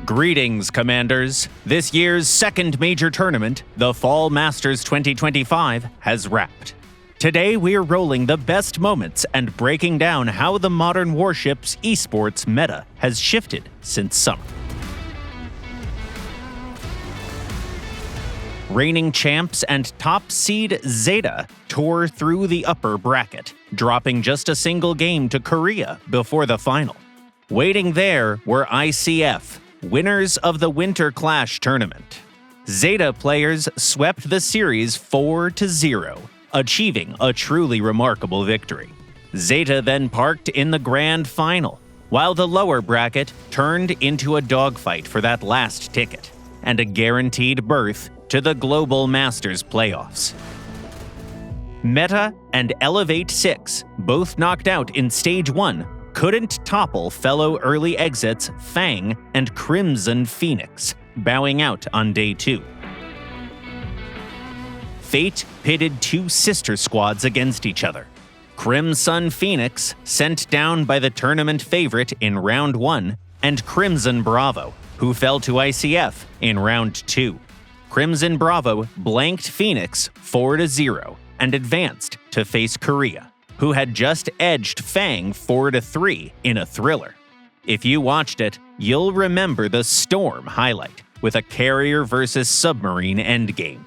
Greetings, Commanders. This year's second major tournament, the Fall Masters 2025, has wrapped. Today, we're rolling the best moments and breaking down how the Modern Warships esports meta has shifted since summer. Reigning champs and top seed Zeta tore through the upper bracket, dropping just a single game to Korea before the final. Waiting there were ICF, winners of the Winter Clash tournament. Zeta players swept the series 4-0, achieving a truly remarkable victory. Zeta then parked in the grand final, while the lower bracket turned into a dogfight for that last ticket and a guaranteed berth to the Global Masters playoffs. Meta and Elevate 6, both knocked out in Stage 1, couldn't topple fellow early exits Fang and Crimson Phoenix, bowing out on Day 2. Fate pitted two sister squads against each other. Crimson Phoenix, sent down by the tournament favorite in Round 1, and Crimson Bravo, who fell to ICF in Round 2. Crimson Bravo blanked Phoenix 4-0 and advanced to face Korea, who had just edged Fang 4-3 in a thriller. If you watched it, you'll remember the Storm highlight with a carrier versus submarine endgame.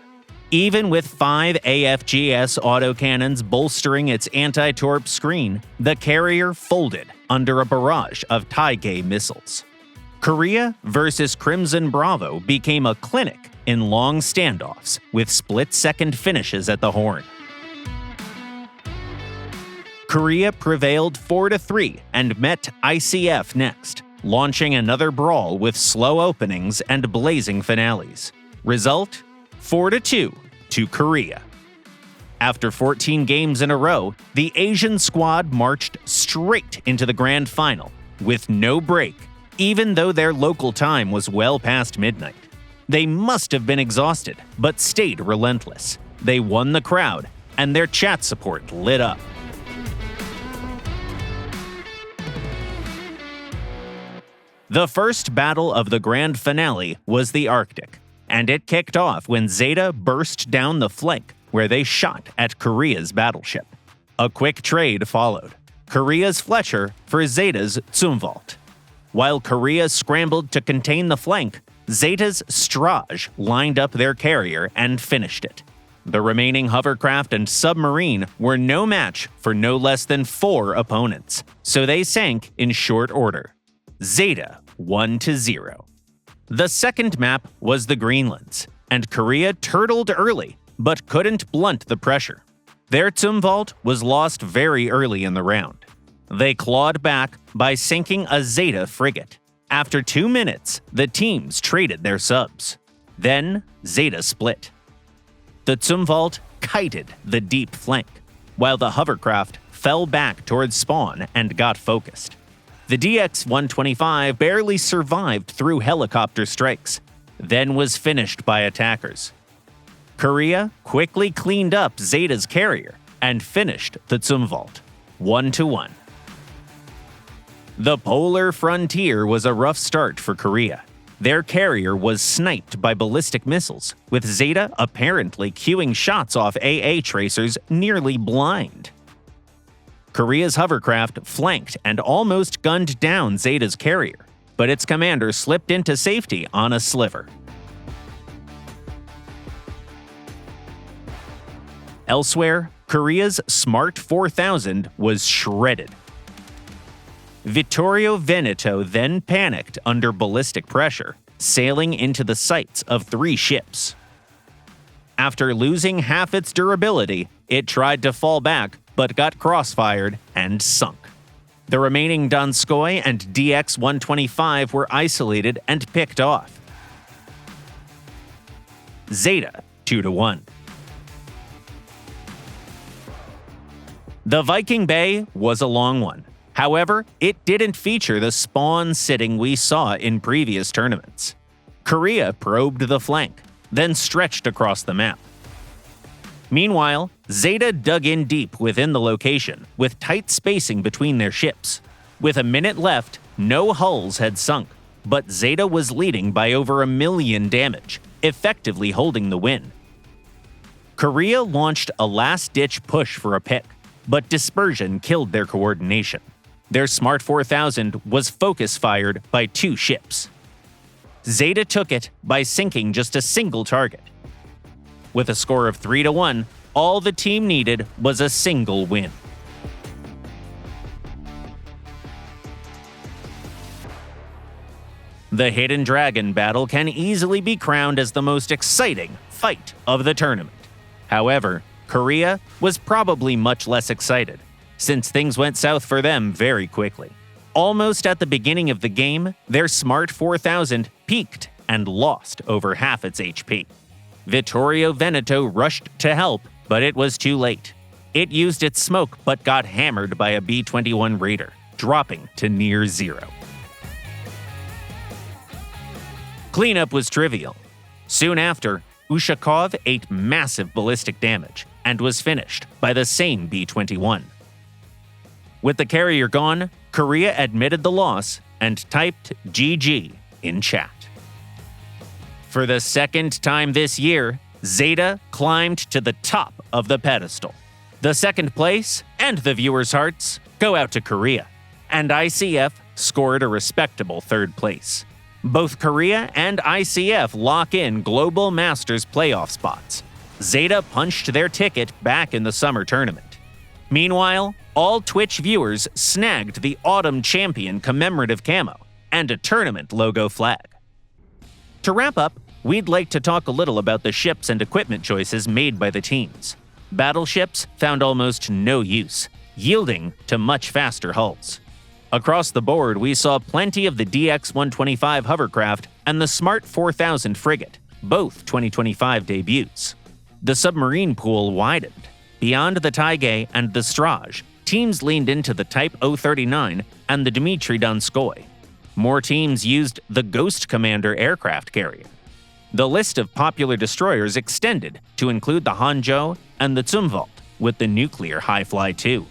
Even with 5 AFGS autocannons bolstering its anti-torp screen, the carrier folded under a barrage of Taige missiles. Korea versus Crimson Bravo became a clinic in long standoffs with split-second finishes at the horn. Korea prevailed 4-3 and met ICF next, launching another brawl with slow openings and blazing finales. Result? 4-2 to Korea. After 14 games in a row, the Asian squad marched straight into the grand final, with no break, even though their local time was well past midnight. They must have been exhausted, but stayed relentless. They won the crowd, and their chat support lit up. The first battle of the grand finale was the Arctic, and it kicked off when Zeta burst down the flank where they shot at Korea's battleship. A quick trade followed, Korea's Fletcher for Zeta's Zumwalt. While Korea scrambled to contain the flank, Zeta's Straj lined up their carrier and finished it. The remaining hovercraft and submarine were no match for no less than 4 opponents, so they sank in short order. Zeta 1-0. The second map was the Greenlands, and Korea turtled early, but couldn't blunt the pressure. Their Zumwalt was lost very early in the round. They clawed back by sinking a Zeta frigate. After 2 minutes, the teams traded their subs. Then, Zeta split. The Zumwalt kited the deep flank, while the hovercraft fell back towards spawn and got focused. The DX-125 barely survived through helicopter strikes, then was finished by attackers. Korea quickly cleaned up Zeta's carrier and finished the Zumwalt, 1-1. The polar frontier was a rough start for Korea. Their carrier was sniped by ballistic missiles, with Zeta apparently queuing shots off AA tracers nearly blind. Korea's hovercraft flanked and almost gunned down Zeta's carrier, but its commander slipped into safety on a sliver. Elsewhere, Korea's Smart 4000 was shredded. Vittorio Veneto then panicked under ballistic pressure, sailing into the sights of 3 ships. After losing half its durability, it tried to fall back but got crossfired and sunk. The remaining Donskoy and DX-125 were isolated and picked off. Zeta 2-1. The Viking Bay was a long one. However, it didn't feature the spawn sitting we saw in previous tournaments. Korea probed the flank, then stretched across the map. Meanwhile, Zeta dug in deep within the location, with tight spacing between their ships. With a minute left, no hulls had sunk, but Zeta was leading by over 1 million damage, effectively holding the win. Korea launched a last-ditch push for a pick, but dispersion killed their coordination. Their Smart 4000 was focus-fired by 2 ships. Zeta took it by sinking just a single target. With a score of 3-1, all the team needed was a single win. The Hidden Dragon battle can easily be crowned as the most exciting fight of the tournament. However, Korea was probably much less excited, since things went south for them very quickly. Almost at the beginning of the game, their Smart 4000 peaked and lost over half its HP. Vittorio Veneto rushed to help, but it was too late. It used its smoke but got hammered by a B-21 Raider, dropping to near zero. Cleanup was trivial. Soon after, Ushakov ate massive ballistic damage and was finished by the same B-21. With the carrier gone, Korea admitted the loss and typed GG in chat. For the second time this year, Zeta climbed to the top of the pedestal. The second place and the viewers' hearts go out to Korea, and ICF scored a respectable third place. Both Korea and ICF lock in Global Masters playoff spots. Zeta punched their ticket back in the summer tournament. Meanwhile, all Twitch viewers snagged the Autumn Champion commemorative camo and a tournament logo flag. To wrap up, we'd like to talk a little about the ships and equipment choices made by the teams. Battleships found almost no use, yielding to much faster hulls. Across the board, we saw plenty of the DX-125 hovercraft and the Smart 4000 frigate, both 2025 debuts. The submarine pool widened. Beyond the Taige and the Straj, teams leaned into the Type 039 and the Dmitry Donskoy. More teams used the Ghost Commander aircraft carrier. The list of popular destroyers extended to include the Hanzhou and the Zumwalt, with the nuclear Highfly 2.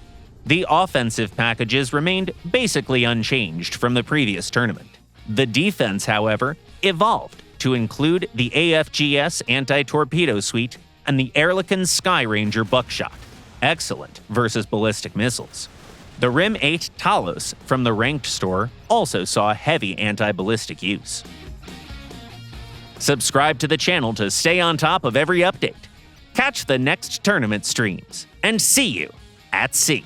The offensive packages remained basically unchanged from the previous tournament. The defense, however, evolved to include the AFGS anti-torpedo suite and the Ehrlichen Sky Ranger buckshot, excellent versus ballistic missiles. The Rim 8 Talos from the ranked store also saw heavy anti-ballistic use. Subscribe to the channel to stay on top of every update. Catch the next tournament streams, and see you at sea.